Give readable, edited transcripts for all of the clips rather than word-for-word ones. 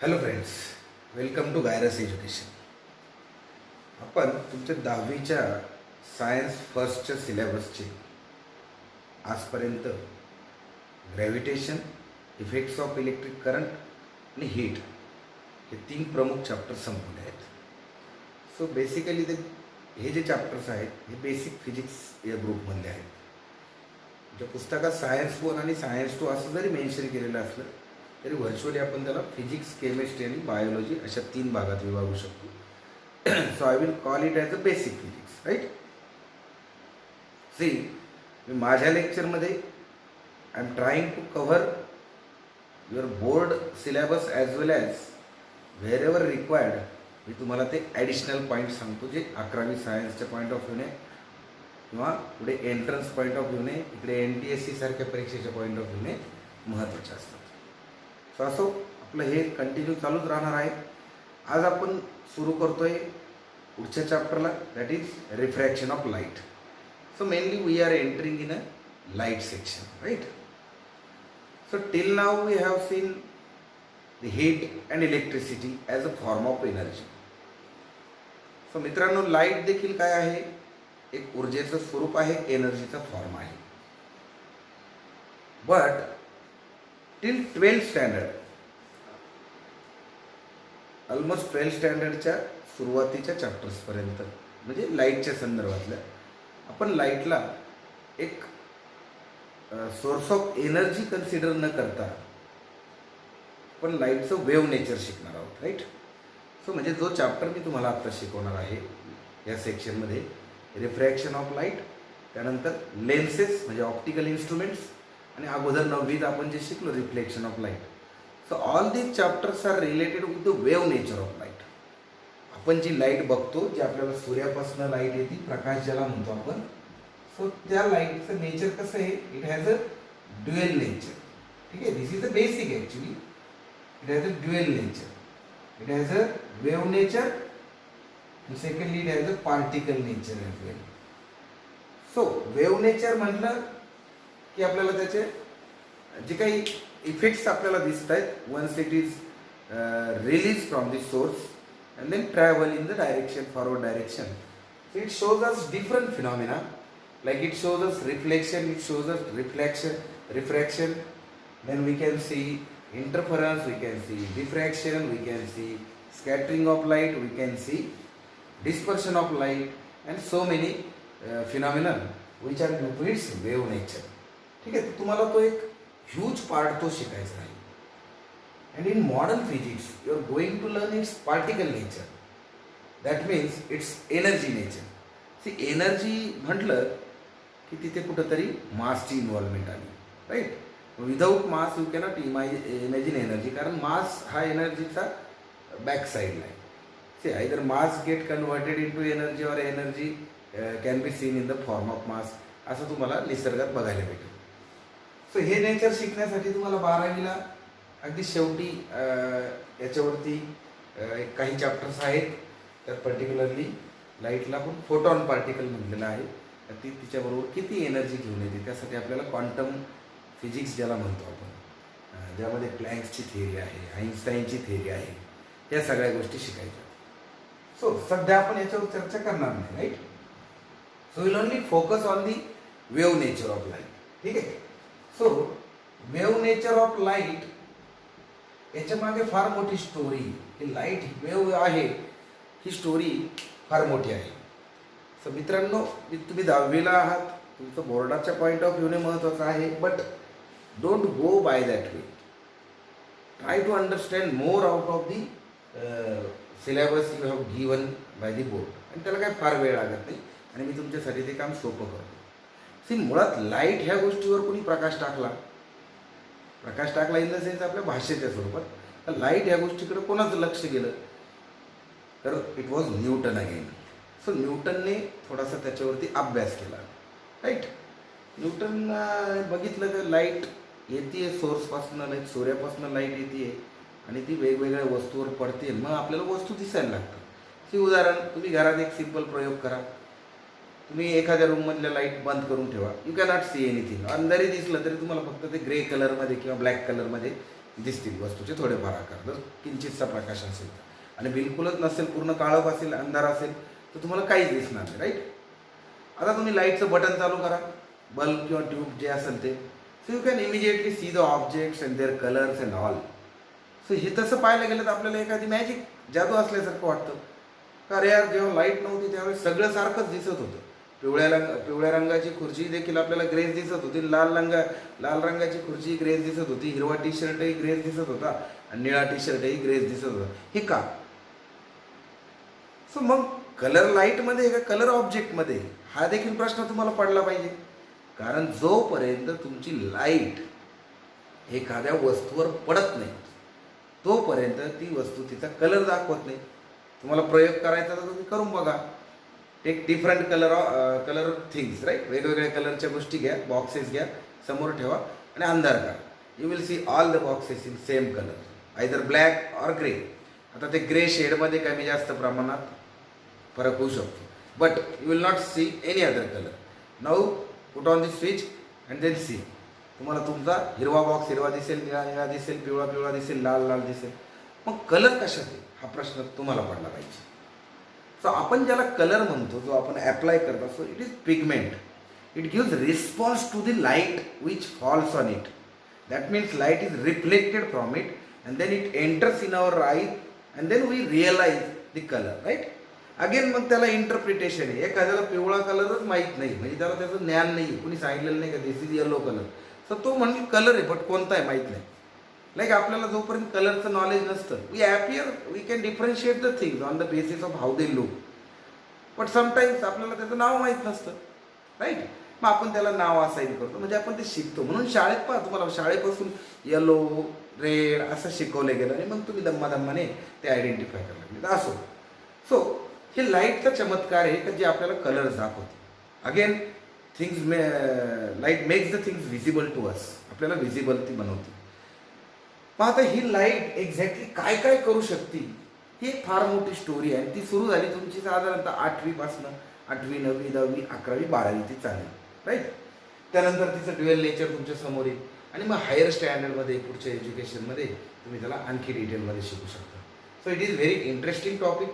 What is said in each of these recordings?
Hello friends, welcome to Gyrus education. आपण तुमच्या 10वीच्या सायन्स फर्स्टच्या सिलेबसचे आजपर्यंत gravitation, effects of electric current आणि हीट हे 3 प्रमुख चॅप्टर संपवले आहेत. सो बेसिकली हे जे चॅप्टर्स आहेत हे बेसिक फिजिक्स या ग्रुपमधले आहेत. ज्या पुस्तकात सायन्स 1 आणि सायन्स 2 असं जरी मेन्शन केलेलं असलं तरी व्हर्च्युअली आपण त्याला फिजिक्स, केमिस्ट्री आणि बायोलॉजी अशा 3 भागात विभागू शकतो. So I will call it as a basic physics, right. See, मी माझ्या लेक्चरमध्ये I am trying to cover your board syllabus as well as wherever required. मी तुम्हाला ते ॲडिशनल पॉईंट सांगतो जे 11वी सायन्सच्या पॉईंट ऑफ व्ह्यूने किंवा पुढे एंट्रन्स पॉईंट ऑफ व्ह्यूने, इकडे NTSC सारख्या परीक्षेच्या पॉईंट ऑफ व्ह्यूने महत्त्वाचे असतात. सो असो आपलं हे कंटिन्यू चालूच राहणार आहे. आज आपण सुरू करतोय पुढच्या चॅप्टरला, that is refraction of light. So mainly we are entering in a light section, right. So till now we have seen the heat and electricity as a form of energy. So मित्रांनो, light देखील काय आहे? एक ऊर्जेचं स्वरूप आहे, एनर्जीचा form आहे. But till 12th standard, almost 12th स्टँडर्डच्या सुरुवातीच्या चॅप्टर्सपर्यंत म्हणजे लाईटच्या संदर्भातल्या, आपण लाईटला एक सोर्स ऑफ एनर्जी कन्सिडर न करता पण लाईटचं वेव्ह नेचर शिकणार आहोत, राईट. सो म्हणजे जो चॅप्टर मी तुम्हाला आत्ता शिकवणार आहे या सेक्शनमध्ये, रिफ्रॅक्शन ऑफ लाईट, त्यानंतर लेन्सेस म्हणजे ऑप्टिकल इन्स्ट्रुमेंट्स, आणि अगोदर 9वीत आपण जे शिकलो reflection of light. So all these chapters are related with the wave nature of light. आपण जी लाईट बघतो, जी आपल्याला सूर्यापासून लाईट येते, प्रकाश ज्याला म्हणतो आपण, सो त्या लाईटचं नेचर कसं आहे? It has a dual nature. ठीक आहे, this is the basic actually. It has a dual nature. It has a wave nature, secondly it has a particle nature as well. So wave nature म्हटलं की आपल्याला त्याचे जे काही effects आपल्याला दिसत आहेत, once it is release from the source and then travel in the direction, forward direction. So it shows us different phenomena, like it shows us reflection, it shows us refraction, then we can see interference, we can see diffraction, we can see scattering of light, we can see dispersion of light, and so many phenomena which are due to its wave nature. ठीक आहे, तुम्हाला तो एक huge part तो शिकायचा आहे. And in modern physics you are going to learn its particle nature, that means its energy nature. See, energy म्हटलं की तिथे कुठंतरी मासची इन्व्हॉल्वमेंट आली, right. Without mass you cannot imagine energy, कारण मास हा एनर्जीचा बॅक साईडला आहे. See, either mass get converted into energy or energy can be seen in the form of mass, असं तुम्हाला निसर्गात बघायला भेटेल. सो हे नेचर शिकण्यासाठी तुम्हाला 12वीला अगदी शेवटी याच्यावरती काही चॅप्टर्स आहेत. त्यात पर्टिक्युलरली लाईटला पण फोटॉन पार्टिकल म्हटलेलं आहे. ती तिच्याबरोबर किती एनर्जी घेऊन येते, त्यासाठी आपल्याला क्वांटम फिजिक्स ज्याला म्हणतो आपण, ज्यामध्ये प्लँक्सची थिअरी आहे, आईन्स्टाईनची थिअरी आहे, या सगळ्या गोष्टी शिकायच्या. सो सध्या आपण याच्यावर चर्चा करणार नाही, right. So will only focus on the wave nature of light. ठीक आहे. So wave nature of light याच्या मागे फार मोठी स्टोरी, ही लाईट वेव्ह आहे, ही स्टोरी फार मोठी आहे. सो मित्रांनो, तुम्ही 10वीला आहात, तुमचं बोर्डाच्या पॉईंट ऑफ व्ह्यूने महत्त्वाचं आहे, but don't go by that way. Try to understand more out of the syllabus you have given by the board. आणि त्याला काय फार वेळ लागत नाही आणि मी तुमच्यासाठी ते काम सोपं करतो. सी, मुळात लाईट ह्या गोष्टीवर कोणी प्रकाश टाकला इन द सेन्स आपल्या भाषेच्या स्वरूपात, तर लाईट ह्या गोष्टीकडे कोणाचं लक्ष गेलं तर it was Newton again. So न्यूटनने थोडासा त्याच्यावरती अभ्यास केला, राईट. न्यूटन बघितलं की लाईट येते सोर्सपासून, लाईट सूर्यापासून लाईट येते आणि ती वेगवेगळ्या वस्तूवर पडते, मग आपल्याला वस्तू दिसायला लागतात. ती उदाहरण, तुम्ही घरात एक सिंपल प्रयोग करा. तुम्ही एखाद्या रूममधल्या लाईट बंद करून ठेवा, यू कॅनॉट सी एनिथिंग. अंधारी दिसलं तरी तुम्हाला फक्त ते ग्रे कलरमध्ये किंवा ब्लॅक कलरमध्ये दिसतील वस्तूचे थोडेफार आकार, जर किंचितचा प्रकाश असेल आणि बिलकुलच नसेल, पूर्ण काळोख असेल, अंधार असेल, तर तुम्हाला काहीच दिसणार नाही, राईट. आता तुम्ही लाईटचं बटन चालू करा, बल्ब किंवा ट्यूब जे असेल ते, so you can immediately see the objects and their colours and all. सो हे तसं पाहायला गेलं तर आपल्याला एखादी मॅजिक जादू असल्यासारखं वाटतं. का रे यार, जेव्हा लाईट नव्हती त्यावेळेस सगळं सारखंच दिसत होतं. पिवळ्या रंगाची खुर्ची देखील आपल्याला ग्रेज दिसत होती, लाल रंगाची खुर्ची ग्रेज दिसत होती, हिरवा टी शर्टही ग्रेज दिसत होता आणि निळा टी शर्टही ग्रेज दिसत होता. हे का? सो मग कलर लाईटमध्ये का कलर ऑब्जेक्टमध्ये, हा देखील प्रश्न तुम्हाला पडला पाहिजे. कारण जोपर्यंत तुमची लाईट एखाद्या वस्तूवर पडत नाही तोपर्यंत ती वस्तू तिचा कलर दाखवत नाही. तुम्हाला प्रयोग करायचा तर तुम्ही करून बघा. Take different colour things, right. वेगवेगळ्या कलरच्या गोष्टी घ्या, बॉक्सेस घ्या, समोर ठेवा आणि अंधार करा. You will see all the boxes in same colour, either black or grey. आता ते ग्रे शेडमध्ये कमी जास्त प्रमाणात फरक होऊ शकतो, but you will not see any other colour. Now put on the switch and then see. तुम्हाला तुमचा हिरवा बॉक्स हिरवा दिसेल, निळा दिसेल, पिवळा दिसेल, लाल दिसेल. मग कलर कशात आहे हा प्रश्न तुम्हाला पडला पाहिजे. सो आपण ज्याला कलर म्हणतो, जो आपण ॲप्लाय करतो, so it is pigment. It gives response to the light which falls on it. That means light is reflected from it and then it enters in our eye and then we realise the colour, right. Again मग त्याला interpretation आहे. एखाद्याला पिवळा कलरच माहीत नाही, म्हणजे त्याला त्याचं ज्ञान नाही, कुणी सांगितलेलं नाही का दिस इज येलो कलर, तर तो म्हणजे कलर आहे, बट कोणता आहे माहीत नाही. लाईक आपल्याला जोपर्यंत कलरचं नॉलेज नसतं, we can differentiate the things on the basis of how they look, but sometimes आपल्याला त्याचं नाव माहीत नसतं, राईट. मग आपण त्याला नाव असाइन करतो, म्हणजे आपण ते शिकतो. म्हणून शाळेत पहा, तुम्हाला शाळेपासून येलो, रेड असं शिकवलं गेलं आणि मग तुम्ही दम्माने ते आयडेंटिफाय करायला लागले. असो. सो हे लाईटचा चमत्कार आहे का जे आपल्याला कलर्स दाखवते. Again light makes the things visible to us. आपल्याला व्हिजिबल ती बनवते. मग आता ही लाईट एक्झॅक्टली काय काय करू शकते ही एक फार मोठी स्टोरी आहे. ती सुरू झाली तुमची साधारणतः 8वीपासनं. 8वी, 9वी, 10वी, 11वी, 12वी ती चालेल, राईट. त्यानंतर तिचं ड्युएल नेचर तुमच्या समोर येईल आणि मग हायर स्टँडर्डमध्ये, पुढच्या एज्युकेशनमध्ये तुम्ही त्याला आणखी डिटेलमध्ये शिकू शकता. So it is very interesting topic.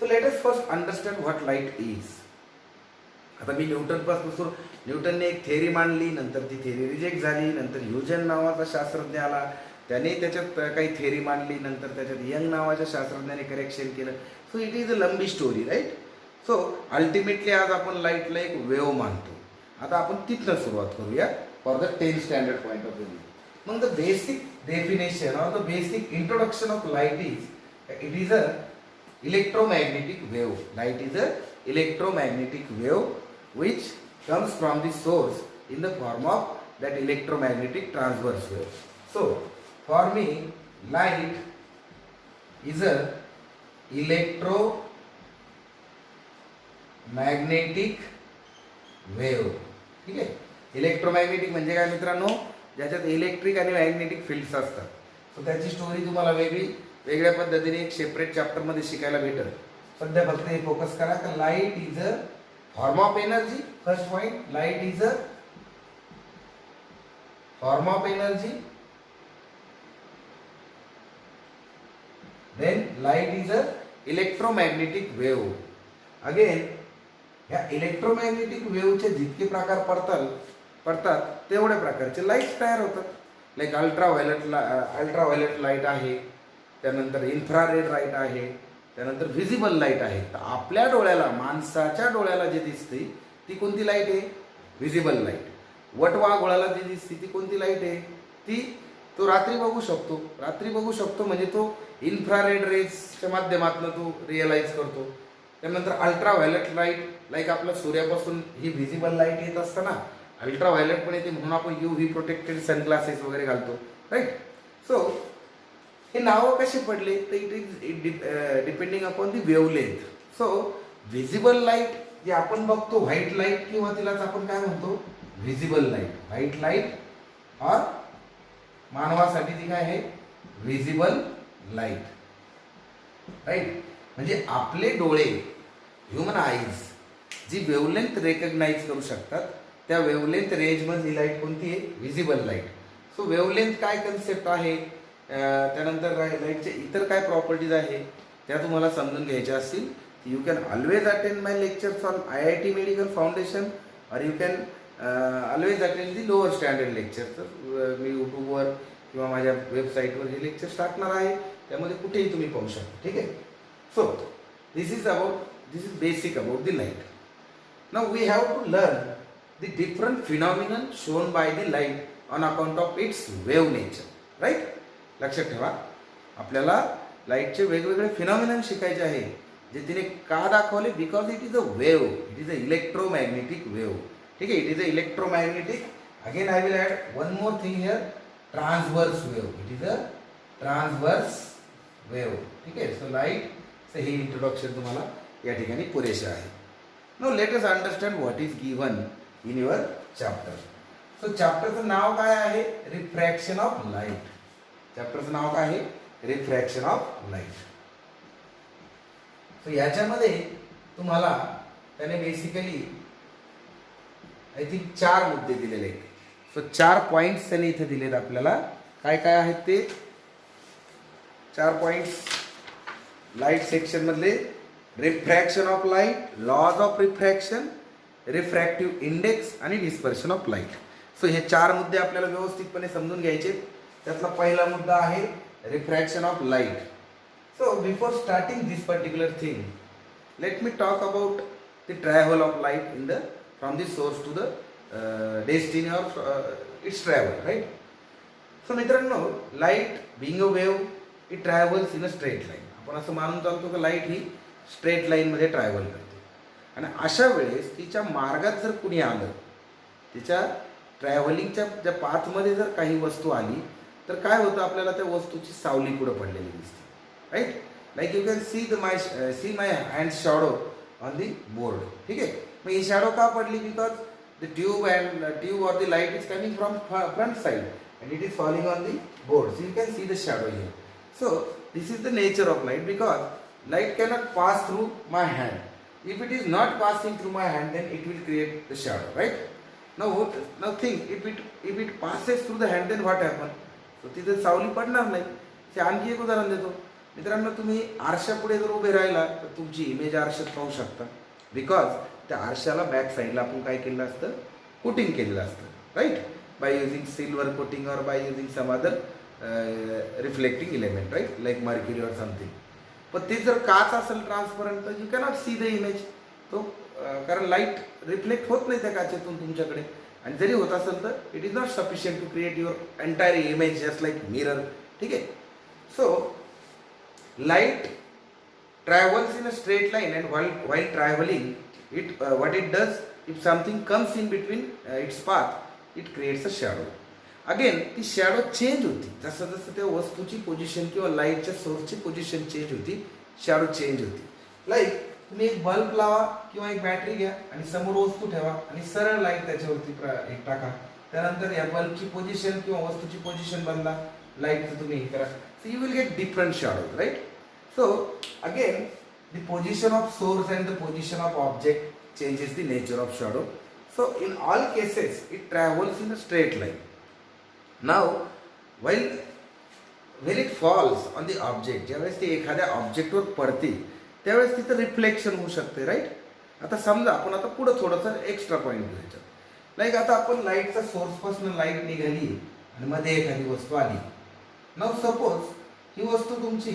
So let us first understand what light is. आता मी न्यूटनने एक थेअरी मांडली, नंतर ती थेअरी रिजेक्ट झाली, नंतर ह्युजेन नावाचा शास्त्रज्ञ आला, त्याने त्याच्यात काही थेअरी मांडली, नंतर त्याच्यात यंग नावाच्या शास्त्रज्ञाने करेक्शन केलं. सो इट इज अ लंबी स्टोरी, राईट. सो अल्टिमेटली आज आपण लाईटला एक वेव्ह मानतो. आता आपण तिथनं सुरुवात करूया for the 10th standard point of view. मग the basic definition or the basic introduction of light is it is a electromagnetic wave. Light is a electromagnetic wave which comes from the source in the form of that electromagnetic transverse wave. So for me light is a electromagnetic wave. ठीक आहे. Electromagnetic म्हणजे काय मित्रांनो, ज्याच्यात electric आणि magnetic fields असतात. So त्याची story तुम्हाला वेगळ्या पद्धतीने एक सेपरेट चॅप्टरमध्ये शिकायला भेटेल. सध्या फक्त हे फोकस करा का light is a form of energy. First point, light is a form of energy. Then light is a electromagnetic wave. Again या इलेक्ट्रोमॅग्नेटिक वेव्हचे जितके प्रकार पडतात तेवढ्या प्रकारचे लाईट्स तयार होतात. लाईक अल्ट्राव्हायलेट लाईट आहे, त्यानंतर इन्फ्रारेड लाईट आहे, त्यानंतर व्हिजिबल लाईट आहे. तर आपल्या डोळ्याला, माणसाच्या डोळ्याला जे दिसते ती कोणती लाईट आहे? Visible light. वटवाघोळाला जी दिसते ती कोणती लाईट आहे? तो रात्री बघू शकतो म्हणजे तो इन्फ्रारेड रेजच्या माध्यमातून तो रिअलाइज करतो. त्यानंतर अल्ट्राव्हायलेट लाईट, लाईक आपल्या सूर्यापासून ही व्हिजिबल लाईट येत असताना अल्ट्राव्हायलेट पण येते, म्हणून आपण UV प्रोटेक्टेड सनग्लासेस वगैरे घालतो, राईट. सो हे नावं कसे पडले तर it is depending upon the wavelength. So visible light जे आपण बघतो, व्हाईट लाईट किंवा तिलाच आपण काय म्हणतो, व्हिजिबल लाईट. व्हाईट लाईट और मानवासाठी ती काय आहे, व्हिजिबल लाईट, राईट. म्हणजे आपले डोळे, ह्युमन आईज जी वेवलेंथ रेकग्नाइज करू शकतात त्या वेवलेंथ रेंजमध्ये लाईट कोणती आहे, व्हिजिबल लाईट. सो वेवलेंथ काय कन्सेप्ट आहे त्यानंतर लाईटचे इतर काय प्रॉपर्टीज आहे त्या तुम्हाला समजून घ्यायच्या असतील, you can always attend my lectures on IIT medical foundation, or you can always attend the lower standard lecture. तर मी यूट्यूबवर किंवा माझ्या वेबसाईटवर हे लेक्चर्स टाकणार आहे, त्यामध्ये कुठेही तुम्ही पाहू शकता. ठीक आहे. So this is basic about the light. Now we have to learn the different phenomenon shown by the light on account of its wave nature. Right. लक्षात ठेवा, आपल्याला लाईटचे वेगवेगळे फिनॉमिनन शिकायचे आहे, जे तिने का दाखवले, because it is a wave, it is a electromagnetic wave. ठीक आहे. It is a electromagnetic. Again I will add one more thing here, transverse wave. It is a transverse wave. ठीक आहे. सो लाईटचं हे इंट्रोडक्शन तुम्हाला या ठिकाणी पुरेसे आहे. Now let us understand what is given in your chapter. So चॅप्टरचं नाव काय आहे? Refraction of light. चॅप्टरचं नाव काय आहे? Refraction of light. सो याच्यामध्ये तुम्हाला त्याने बेसिकली आय थिंक 4 मुद्दे दिलेले आहेत. सो 4 पॉईंट्स त्याने इथे दिलेत आपल्याला. काय काय आहेत ते 4 पॉईंट्स? लाईट सेक्शन मधले refraction of light, laws of refraction, refractive index आणि डिस्पर्शन ऑफ लाईट. सो हे 4 मुद्दे आपल्याला व्यवस्थितपणे समजून घ्यायचे. त्यातला पहिला मुद्दा आहे refraction of light. So before starting this particular thing, let me talk about the travel of light in the from the source to the destiny or its travel, right? So मित्रांनो, light being a wave, it travels in a straight line. आपण असं मानून चालतो की light ही straight line मध्ये travel करते, आणि अशा वेळेस तिच्या मार्गात जर कुणी आलं, तिच्या ट्रॅव्हलिंगच्या ज्या पाथमध्ये जर काही वस्तू आली, तर काय होतं, आपल्याला त्या वस्तूची सावली पुढे पडलेली दिसते. Right, like you can see my hand shadow on the board. ठीक है. मग ही shadow का पडली? Because the tube or the light is coming from front side and it is falling on the board, so you can see the shadow here. So this is the nature of light, because light cannot pass through my hand. If it is not passing through my hand, then it will create the shadow, right? Now think, if it passes through the hand, then what happen? So तिथे सावली पडणार नाही. ते आणखी एक उदाहरण देतो मित्रांनो. तुम्ही आरशापुढे जर उभे राहिला तर तुमची इमेज आरशात पाहू शकता, बिकॉज त्या आरशाला बॅक साईडला आपण काय केलेलं असतं? कोटिंग केलेलं असतं. Right. By using silver coating or by using some other reflecting element, right, like mercury or something. पण ते जर काच असेल ट्रान्सपरंट, तर you cannot see the image. तो कारण लाईट रिफ्लेक्ट होत नाही त्या काचेतून तुमच्याकडे, आणि जरी होत असेल तर it is not sufficient to create your entire image just like mirror. ठीक आहे. So light travels in a straight line, and while traveling what it does, if something comes in between its path, it creates a shadow. Again ती shadow change होती, जसं जसं त्या वस्तूची position किंवा लाईटच्या सोर्सची पोझिशन चेंज होती, shadow चेंज होती. लाईक तुम्ही एक बल्ब लावा किंवा एक बॅटरी घ्या आणि समोर वस्तू ठेवा आणि सरळ लाईट त्याच्यावरती एक टाका. त्यानंतर या बल्बची पोझिशन किंवा वस्तूची पोझिशन बदला, लाईटचं तुम्ही हे करा, so you will get different shadows, right? So again the position of source and the position of object changes the nature of shadow. So in all cases it travels in a straight line. Now when it falls on the object, ज्यावेळेस ती एखाद्या ऑब्जेक्टवर पडते त्यावेळेस तिथं reflection होऊ शकते. Right. आता समजा आपण आता पुढं थोडंसं एक्स्ट्रा पॉईंट घ्यायचं. लाईक आता आपण लाईटचा सोर्सपासून लाईट निघाली आणि मध्ये एखादी वस्तू आली. नाउ सपोज ही वस्तू तुमची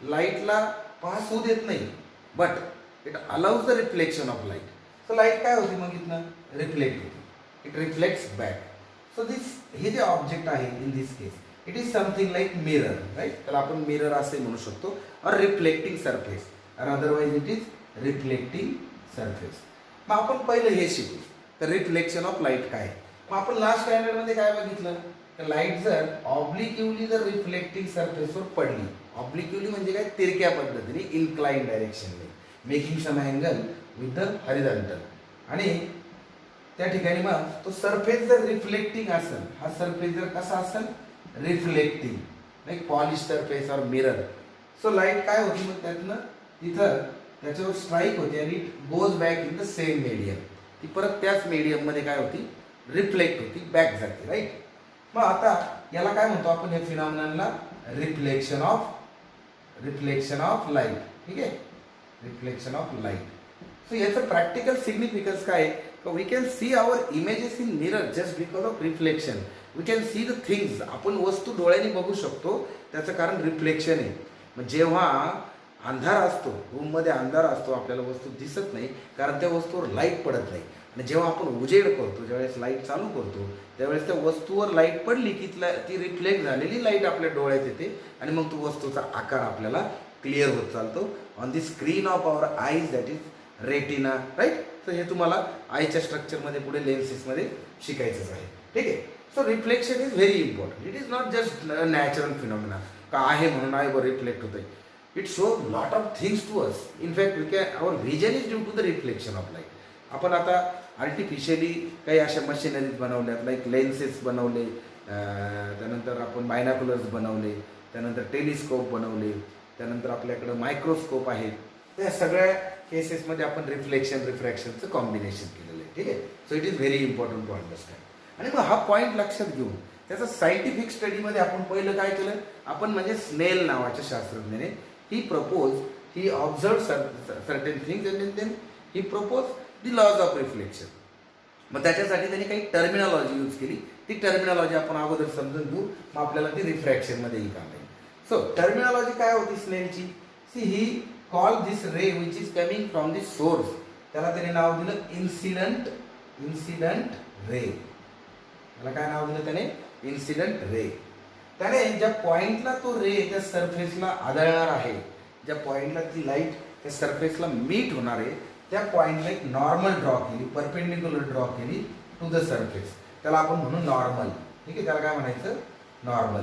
लाईटला पास होऊ देत नाही, but it allows the reflection of light. So light काय होती मग इथनं? रिफ्लेक्ट होती. It reflects back. सो हे जे ऑब्जेक्ट आहे in this case, it is something like mirror, right. त्याला आपण मिरर असे म्हणू शकतो, और रिफ्लेक्टिंग सरफेस, और otherwise it is reflecting surface. मग आपण पहिलं हे शिकू, तर रिफ्लेक्शन ऑफ लाईट काय. मग आपण लास्ट स्टँडर्डमध्ये काय बघितलं, तर लाईट जर ऑब्लिक्युअली जर रिफ्लेक्टिंग सरफेसवर पडली, ऑब्लिक्युअली म्हणजे काय, तिरक्या पद्धतीने, इन्क्लाइन डायरेक्शनने, making some angle with the horizontal, आणि त्या ठिकाणी मग तो सरफेस जर रिफ्लेक्टिंग असेल, हा सरफेस जर कसा असेल, रिफ्लेक्टिंग, लाईक पॉलिश सरफेस और मिरर. सो लाईट काय होती मग त्यातनं तिथं त्याच्यावर स्ट्राईक होते आणि it goes back in the same medium. ती परत त्याच मीडियम मध्ये काय होती, रिफ्लेक्ट होती, बॅक जाते. राईट. मग आता याला काय म्हणतो आपण, या फिनॉमिननला रिफ्लेक्शन ऑफ लाईट. ठीक आहे, रिफ्लेक्शन ऑफ लाईट. सो याचं प्रॅक्टिकल सिग्निफिकन्स काय आहे? We can see our images in mirror just because of reflection. We can see the things. आपण वस्तू डोळ्याने बघू शकतो, त्याचं कारण रिफ्लेक्शन आहे. मग जेव्हा अंधार असतो, रूममध्ये अंधार असतो, आपल्याला वस्तू दिसत नाही कारण त्या वस्तूवर लाईट पडत नाही. आणि जेव्हा आपण उजेड करतो, ज्यावेळेस लाईट चालू करतो, त्यावेळेस त्या वस्तूवर लाईट पडली की ती रिफ्लेक्ट झालेली लाईट आपल्या डोळ्यात येते आणि मग तो वस्तूचा आकार आपल्याला क्लिअर होत चालतो on the screen of our eyes, that is retina. Right. तर हे तुम्हाला आईच्या स्ट्रक्चरमध्ये पुढे लेन्सेसमध्ये शिकायचंच आहे. ठीक आहे. So reflection is very important. It is not just natural phenomena का आहे म्हणून आहे बरं रिफ्लेक्ट होतंय. It show lot of things to us. In fact we can our vision is due to the reflection of light. आपण आता artificially काही अशा मशिनरीज बनवल्यात, लाईक लेन्सेस बनवले, त्यानंतर आपण बायनाक्युलर्स बनवले, त्यानंतर टेलिस्कोप बनवले, त्यानंतर आपल्याकडं मायक्रोस्कोप आहेत. त्या सगळ्या केसेसमध्ये आपण रिफ्रॅक्शनचं कॉम्बिनेशन केलेलं आहे. ठीक आहे. So it is very important to understand. आणि मग हा पॉईंट लक्षात घेऊन त्याचा सायंटिफिक स्टडीमध्ये आपण पहिलं काय केलं? आपण म्हणजे स्नेल नावाच्या शास्त्रज्ञाने he observe certain things and then he propose the laws of reflection. मग त्याच्यासाठी त्यांनी काही टर्मिनॉलॉजी यूज केली. ती टर्मिनॉलॉजी आपण अगोदर समजून घेऊ, मग आपल्याला ती रिफ्रॅक्शनमध्येही काम येईल. सो टर्मिनॉलॉजी काय होती स्नेलची? See he call this ray which is coming from the source, त्याला त्याने नाव दिलं इन्सिडंट रे. त्याला काय नाव दिलं त्याने? Incident ray. त्याने ज्या पॉइंटला तो रे त्या सरफेसला आदळणार आहे, ज्या पॉइंटला ती लाईट त्या सरफेसला मीट होणार आहे, त्या पॉइंटला एक नॉर्मल ड्रॉ केली, परपेंडिक्युलर ड्रॉ केली टू द सरफेस. त्याला आपण म्हणू नॉर्मल. ठीक आहे. त्याला काय म्हणायचं? Normal.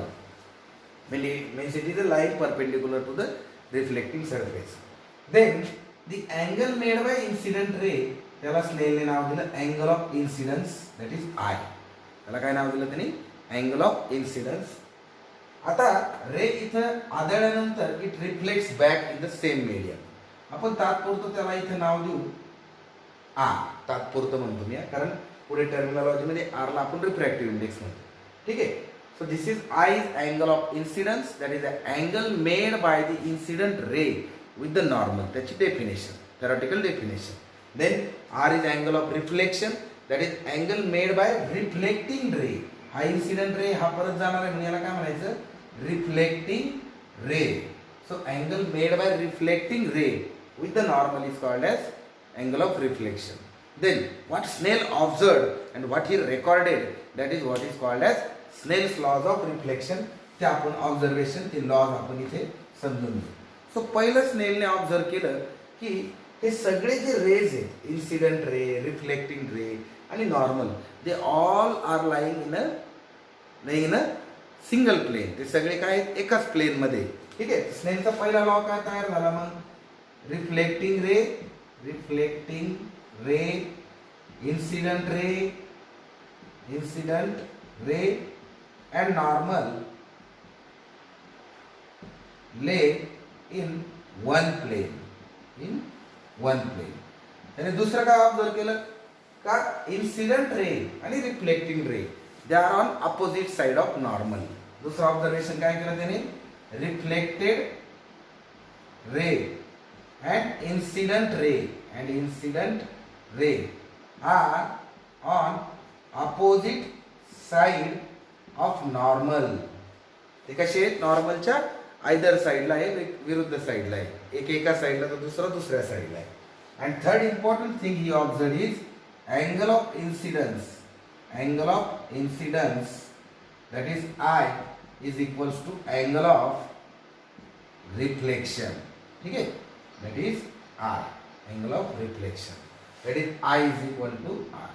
means it is a line perpendicular to the reflecting surface. Then the angle made by incident ray, त्याला स्नेलने नाव दिलं angle of incidence, that is I. त्याला काय नाव दिलं त्यांनी? Angle of incidence. आता रे इथं आदळल्यानंतर it reflects back in the same medium. आपण तात्पुरतं त्याला इथं नाव देऊ आर. तात्पुरतं म्हणतो मी, कारण पुढे टर्मिनॉलॉजीमध्ये आरला आपण रिफ्रॅक्टिव्ह इंडेक्स म्हणतो. ठीक आहे. So this is I is angle of incidence, that is the angle made by the incident ray with the normal. त्याची definition, theoretical definition. Then R is angle of reflection, that is angle made by reflecting ray. हा incident ray हा परत जाणार आहे म्हणून याला काय म्हणायचं? Reflecting ray. So angle made by reflecting ray with the normal is called as angle of reflection. Then what Snell observed and what he recorded, that is what is called as Snell's laws of reflection. ते आपण observation, ते lodge आपण इथे समजून घेऊ. So पहिलं स्नेलने observe केलं की हे सगळे जे रेज आहेत, इन्सिडंट रे, रिफ्लेक्टिंग रे आणि normal, they all are lying in a single plane. ते सगळे काय आहेत? एकाच प्लेनमध्ये. ठीक आहे. स्नेलचा पहिला लॉ काय तयार झाला मग? Reflecting ray, incident ray and normal lay in one plane. आणि दुसरं काय ऑब्झर्व केलं का? इन्सिडंट रे आणि reflecting ray they are on opposite side of normal. दुसरं ऑब्झर्वेशन काय केलं त्याने? Reflected ray and incident ray are on opposite side of normal. ते कसे आहेत? नॉर्मलच्या आयदर साईडला आहे, विरुद्ध साईडला आहे. एक एका साईडला तर दुसरा दुसऱ्या साईडला आहे. And third important thing he observe is angle of incidence, that is I is equals to angle of reflection. ठीक आहे. That is R, angle of reflection, that is I is equal to R.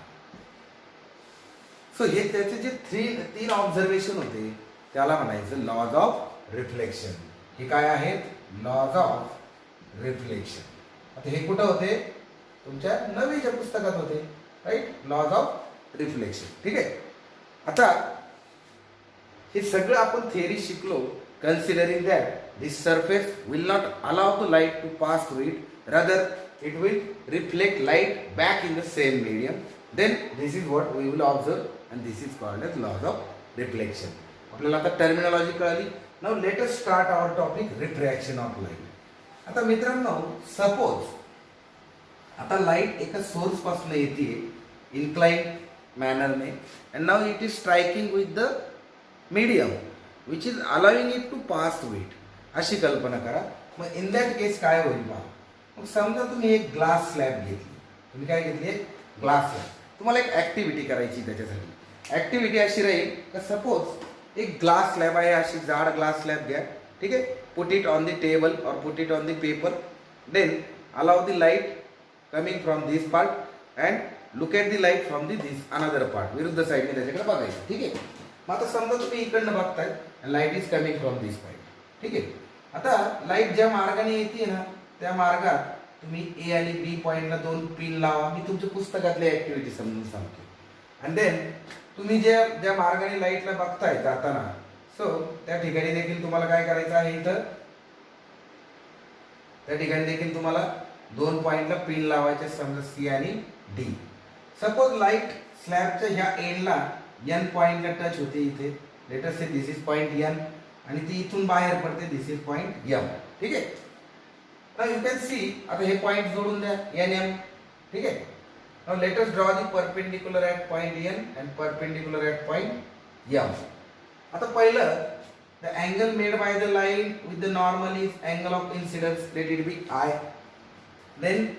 So हे त्याचे जे तीन observation होते त्याला म्हणायचं lodge of reflection. हे काय आहेत? Laws of reflection. आता हे कुठं होते? तुमच्या 9वीच्या पुस्तकात होते. राईट. Laws of reflection. ठीक आहे. आता हे सगळं आपण थिअरी शिकलो, considering that this surface will not allow the light to pass through it, rather it will reflect light back in the same medium. Then this is what we will observe and this is called as laws of reflection. आपल्याला आता terminology कळाली. Now let us start our topic refraction of light. आता मित्रांनो, suppose आता light एका source पासून येते incline manner में and now it is striking with the medium which is allowing it to pass through it. अशी कल्पना करा. मग इन दॅट केस काय होईल पहा. मग समजा तुम्ही एक ग्लास स्लॅब घेतली. तुम्ही काय घेतली? एक ग्लास स्लॅब. तुम्हाला एक ऍक्टिव्हिटी करायची. त्याच्यासाठी ऍक्टिव्हिटी अशी राहील का सपोज एक ग्लास स्लॅब आहे, अशी जाड ग्लास स्लॅब घ्या. ठीक आहे. Put it on the table or put it on the paper. Then allow the light coming from this part and look at the light from the this another part. विरुद्ध साईडने त्याच्याकडे बघायचं. ठीक आहे. मग आता समजा तुम्ही इकडनं बघताय, light is coming from this point. ठीक आहे. आता लाईट ज्या मार्गाने येते ना, त्या मार्गात तुम्ही ए आणि बी पॉईंटला 2 पिन लावा. मी तुमच्या पुस्तकातली ऍक्टिव्हिटी समजून सांगतो. आणि देन तुम्ही ज्या मार्गाने लाईटला बघताय जाताना, सो त्या ठिकाणी देखील तुम्हाला काय करायचं आहे. इथं त्या ठिकाणी देखील तुम्हाला 2 पॉईंटला पिन लावायचे, समजा सी आणि डी. सपोज लाईट स्लॅबच्या ह्या एंडला एन पॉईंटला टच होते. इथे let us say this is point N आणि ती इथून बाहेर पडते. This is point M. ठीक आहे. तर यू कॅन सी आता हे पॉईंट जोडून द्या एन एम. ठीक आहे. Now let us draw the perpendicular at point N and perpendicular at point M. आता पहिलं the angle made by the line with the normal is angle of incidence. Let it be I. Then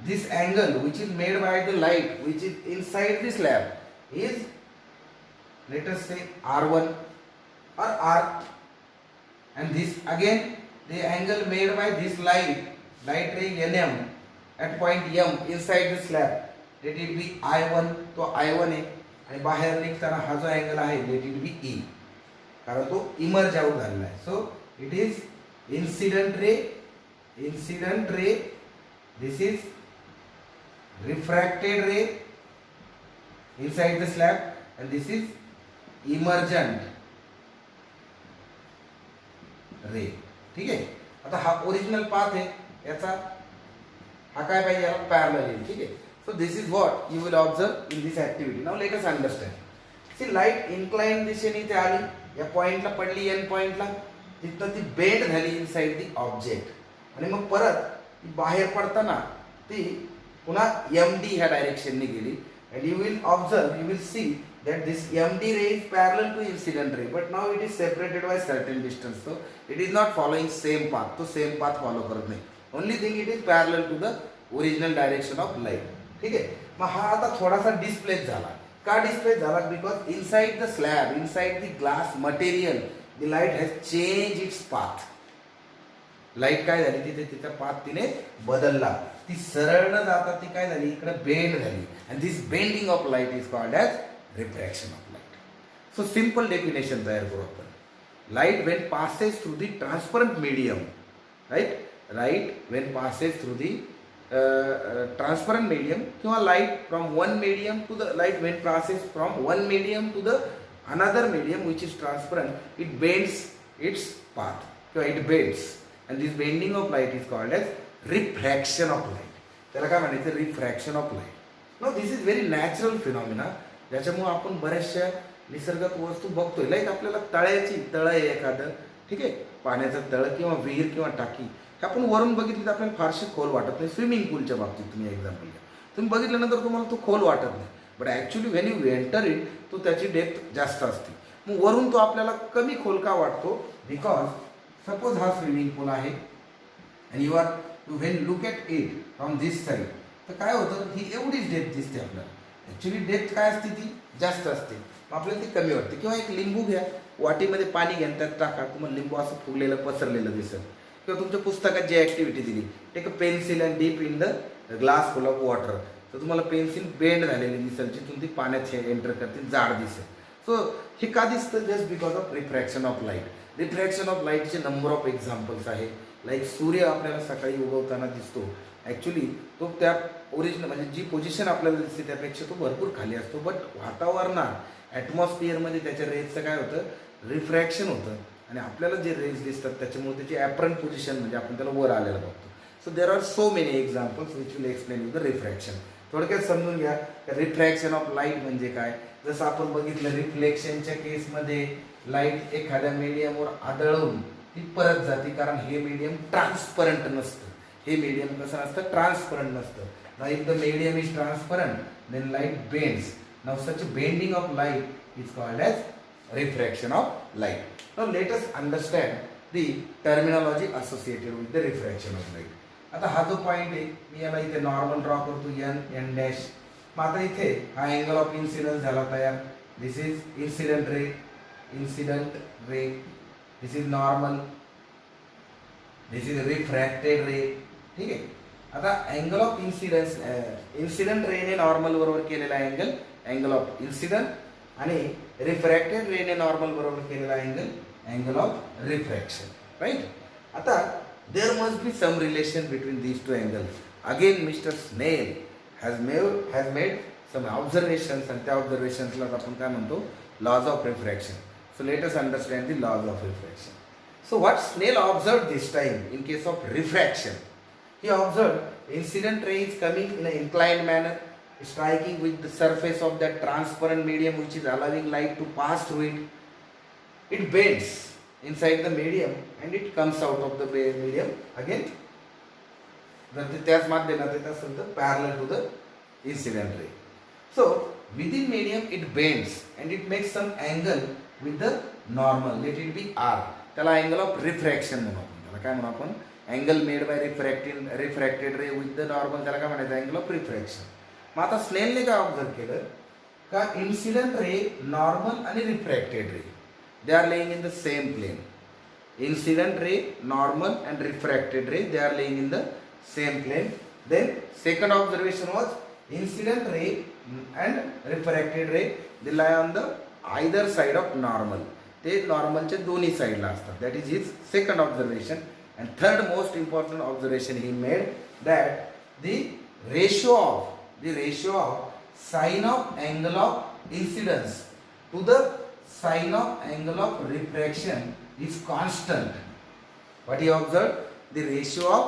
this angle which is made by the light which is inside the slab is, let us say, R1 or R. And this again the angle made by this light ray NM at point M inside the slab, let it be I1. तो I1 आहे. आणि बाहेर निघताना हा जो angle आहे let it be E, कारण तो इमर्ज आउट झालेला आहे. So it is incident ray, this is refracted ray inside the slab and this is emergent ray. ठीक आहे. आता हा ओरिजिनल पाथ आहे याचा, हा काय पाहिजे, याला पॅरलल आहे. ठीक आहे. So this is what you will observe in this activity. Now let us understand. See light incline दिशेने इथे आली, या पॉइंटला पडली एन पॉइंटला, तिथं ती बेंड झाली इनसाइड दी ऑब्जेक्ट आणि मग परत बाहेर पडताना ती पुन्हा एम डी ह्या डायरेक्शनने गेली. And you will see that this MD ray is parallel to incident ray, but now it is separated by certain distance, so it is not following same path. तो same path follow करत नाही. Only thing it is parallel to the original direction of light. ठीक आहे. मग हा आता थोडासा displace झाला. का डिस्प्लेस झाला? Because inside the slab, inside the glass material, the light has change its path. Light काय झाली, तिथे तिचा पाथ तिने बदलला. ती सरळ न जाता ती काय झाली, इकडे बेंड झाली. And this bending of light is called as refraction of light. So simple definition तयार करू आपण. Light when passes through the transparent medium, right when passes through the transparent medium, किंवा light from one medium to the light when passes from one medium to the another medium which is transparent, it bends its path किंवा it bends. And this bending of light is called age refraction of light. त्याला काय म्हणायचं, refraction of light. No this is very natural phenomena, ज्याच्यामुळे आपण बऱ्याचशा निसर्गात वस्तू बघतोय. लाईक आपल्याला तळं आहे एखादं, ठीक आहे, पाण्याचं तळ किंवा विहीर किंवा टाकी, हे आपण वरून बघितलं तर आपल्याला फारशी खोल वाटत नाही. स्विमिंग पूलच्या बाबतीत तुम्ही एक्झाम्पल घ्या, तुम्ही बघितल्यानंतर तुम्हाला तो खोल वाटत नाही, but actually when you enter it तो त्याची डेप्थ जास्त असते. मग वरून तो आपल्याला कमी खोल का वाटतो, बिकॉज सपोज हा स्विमिंग पूल आहे आणि you when look at it from this side, तर काय होतं, ही एवढीच डेप्थ दिसते आपल्याला. ॲक्च्युली डेप्थ काय असते, ती जास्त असते, आपल्याला ती कमी वाटते. किंवा एक लिंबू घ्या, वाटीमध्ये पाणी घ्या, त्यात टाका, तुम्हाला लिंबू असं फुगलेलं पसरलेलं दिसेल. किंवा तुमच्या पुस्तकात जी ॲक्टिव्हिटी दिली, take a pencil and deep in the glass full of water, तर तुम्हाला पेन्सिल बेंड झालेली दिसेल, जिथून ती पाण्यात एंटर करते, जाड दिसेल. सो हे का दिसतं, just because of refraction of light. Refraction of लाईटचे नंबर ऑफ एक्झाम्पल्स आहे. लाईक सूर्य आपल्याला सकाळी उगवताना दिसतो, ॲक्च्युली तो त्या ओरिजिनल म्हणजे जी पोझिशन आपल्याला दिसते त्यापेक्षा तो भरपूर खाली असतो, बट वातावरणात ॲटमॉस्फिअरमध्ये त्याच्या रेजचं काय होतं, रिफ्रॅक्शन होतं, आणि आपल्याला जे रेज दिसतात त्याच्यामुळे त्याची ॲपरंट पोझिशन म्हणजे आपण त्याला वर आलेलं बघतो. So there are so many examples which will explain you the refraction. थोडक्यात समजून घ्या रिफ्रॅक्शन ऑफ लाईट म्हणजे काय. जसं आपण बघितलं रिफ्लेक्शनच्या केसमध्ये लाईट एखाद्या मीडियमवर आदळून ती परत जाते, कारण हे मीडियम ट्रान्सपरंट नसतं. हे मीडियम कसं असतं, ट्रान्सपरंट नसतं. Now if the medium is transparent, then light bends. Now such bending of light is called as refraction of light. Now let us understand the terminology associated with the refraction of light. आता हा जो point आहे, मी याला इथे normal draw करतो, n dash. मग आता इथे हा अँगल ऑफ इन्सिडन्स झाला तयार. This is incident ray, incident ray, this is normal, this is refracted ray. ठीक आहे. आता अँगल ऑफ इन्सिडन्स, इन्सिडेंट रेने नॉर्मल बरोबर केलेला अँगल, अँगल ऑफ इन्सिडंट, आणि रिफ्रॅक्टेड रेने नॉर्मल बरोबर केलेला angle, angle of refraction. Right. आता there must be some relation between these two angles. Again mister Snell has made some observations, आणि त्या ऑब्झर्वेशन्सला आपण काय म्हणतो, laws of refraction. So let us understand the laws of refraction. So what Snell observed this time in case of refraction? He observed incident ray is coming in an inclined manner, striking with the surface of that transparent medium which is allowing light to pass through it. It bends inside the medium and it comes out of the medium again. जर ते त्याच माध्यमात येत असेल तर parallel to the incident ray. So within medium it bends and it makes some angle with the normal, let it be r. त्याला angle of refraction म्हणू आपण. त्याला काय म्हणू आपण, angle made bye refracted ray with the normal, त्याला काय म्हणायचं, अँगल ऑफ रिफ्रॅक्शन. मग आता स्नेलने काय ऑब्झर्व केलं का, इन्सिडेंट रे, नॉर्मल आणि refracted ray, they are laying in the same plane. Incident ray, normal and refracted ray, they are laying in the same plane. Then second observation was incident ray and refracted ray, they lie on the either side of normal. ते नॉर्मलच्या दोन्ही साईडला असतात. That is his second observation. And third most important observation he made that the ratio of sine of angle of incidence to the sine of angle of refraction is constant. What he observed, the ratio of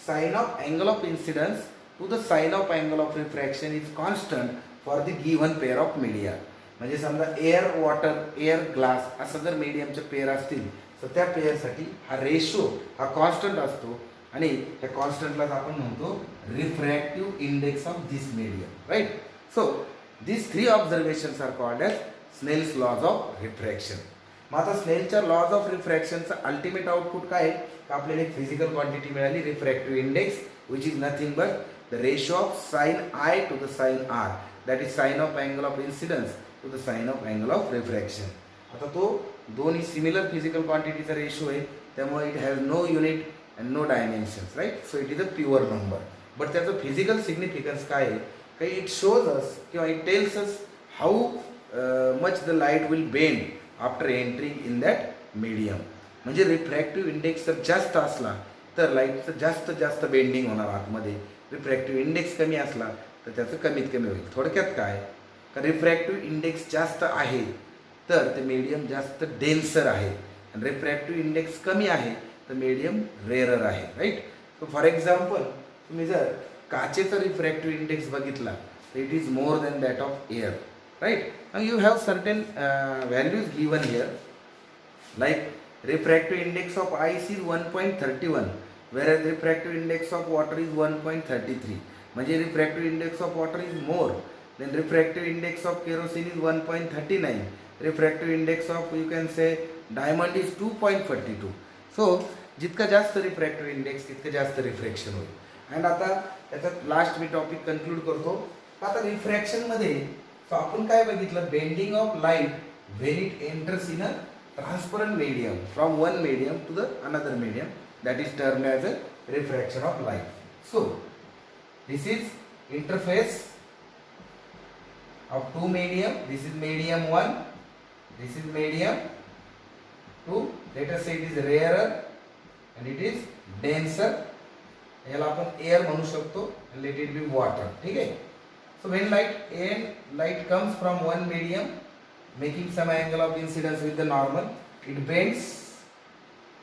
sine of angle of incidence to the sine of angle of refraction is constant for the given pair of media. म्हणजे समजा air water, air glass असं जर मीडियमचे pair असतील तर त्या पेअरसाठी हा ratio हा constant असतो, आणि त्या कॉन्स्टंटलाच आपण म्हणतो refractive index of this medium. Right. So this three observations are called as Snell's laws of refraction. मग आता स्नेलच्या लॉज ऑफ रिफ्रॅक्शनचं अल्टिमेट आउटपुट काय आहे, आपल्याला एक फिजिकल क्वांटिटी मिळाली, refractive index, which is nothing but the ratio of sin I to the sin R, that is sin of angle of incidence to the sin of angle of refraction. आता तो दोन्ही similar physical क्वांटिटीचा ratio आहे, त्यामुळे it has no unit and no dimensions. Right. So it is a pure number. But त्याचं physical significance काय आहे, काही it shows us किंवा it tells us how much the light will bend after entering in that medium. म्हणजे refractive index जर जास्त असला तर लाईटचं जास्त बेंडिंग होणार आतमध्ये. रिफ्रॅक्टिव्ह इंडेक्स कमी असला तर त्याचं कमीत कमी होईल. थोडक्यात काय का, रिफ्रॅक्टिव्ह इंडेक्स जास्त आहे तर ते मीडियम जास्त डेन्सर आहे, आणि रिफ्रॅक्टिव्ह इंडेक्स कमी आहे तर मीडियम रेअरर आहे. राईट. सो फॉर एक्झाम्पल तुम्ही जर काचेचा रिफ्रॅक्टिव्ह इंडेक्स बघितला तर it is more than that of air. Right. You have certain values given here, like refractive index of ice is 1.31, whereas refractive index of water is 1.33. म्हणजे refractive index of water is more, then refractive index of kerosene is 1.39, refractive index of you can say diamond is 2.42. so जितका जास्त refractive index तितकं जास्त refraction होईल. And आता त्याच्यात last मी topic conclude करतो. आता रिफ्रॅक्शन मध्ये आपण काय बघितलं, bending of light when it enters in a transparent medium from one medium to the another medium, that is termed as a refraction of light. So this is interface of two medium. This is medium 1, this is medium 2. let us say it is rarer and it is denser. याला आपण air म्हणू शकतो, and let it be water. ठीक आहे. so when light comes from one medium making some angle of incidence with the normal, it bends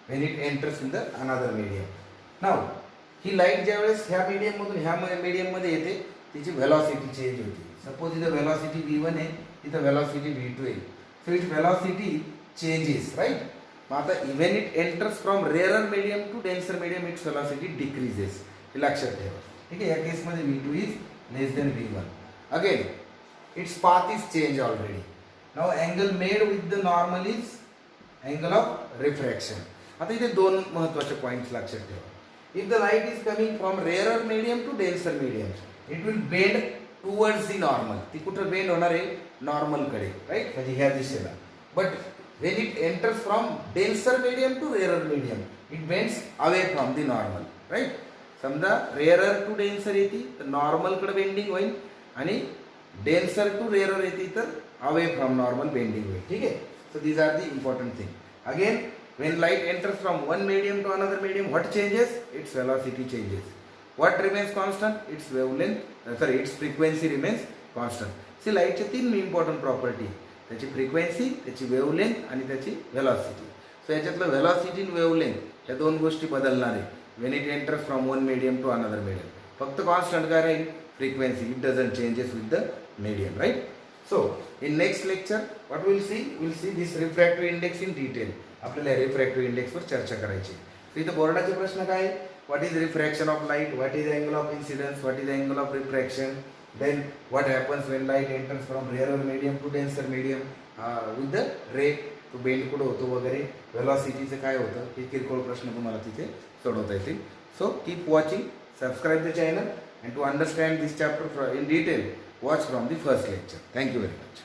when it enters in the another medium. Now ही light ज्यावेळेस ह्या medium मधून ह्या medium मध्ये येते तिची व्हेलॉसिटी चेंज होते. सपोज इथं व्हेलॉसिटी v1 आहे, इथं व्हेलॉसिटी v2 आहे. So it velocity changes, right. मग आता even it enters from rarer medium to denser medium its velocity decreases. हे लक्षात ठेवा. ठीक आहे. या केसमध्ये V2 is less than V1. Again its path is change already. Now angle made with the normal is angle of refraction. आता इथे दोन महत्त्वाचे पॉईंट्स लक्षात ठेवा. If the light is coming from rarer medium to denser medium it will bend towards the normal. ती कुठं bend होणार आहे? नॉर्मलकडे, राईट, म्हणजे ह्या दिशेला. But when it enters from denser medium to rarer medium it bends away from the normal, right. समजा rarer to denser येते तर नॉर्मल कडे बेंडिंग होईल आणि denser to rarer येते तर away from normal बेंडिंग होईल. ठीक आहे. so these are the important thing. again when light enters from one medium to another medium what changes? Its velocity changes. what remains constant? Its wavelength its frequency remains constant. see light चे तीन important property, त्याची frequency, त्याची wavelength आणि त्याची velocity. So याच्यातलं velocity आणि wavelength या दोन गोष्टी बदलणार आहे when it enters from one medium to another medium. फक्त कॉन्स्टंट काय राहील? Frequency. It doesn't changes with the medium, right. So in next lecture what will see this refractive index in detail. आपल्याला refractive इंडेक्सवर चर्चा करायची. So इथं बोर्डाचे प्रश्न काय? What is refraction of light, what is angle of incidence, what is angle of refraction, then what happens when light enters from rarer medium to denser medium with the ray तो bend कुठं होतो वगैरे, वेलॉसिटीचं काय होतं, हे किरकोळ प्रश्न तुम्हाला तिथे सोडवता येतील. So keep watching, subscribe the channel and to understand this chapter in detail watch from the first lecture. Thank you very much.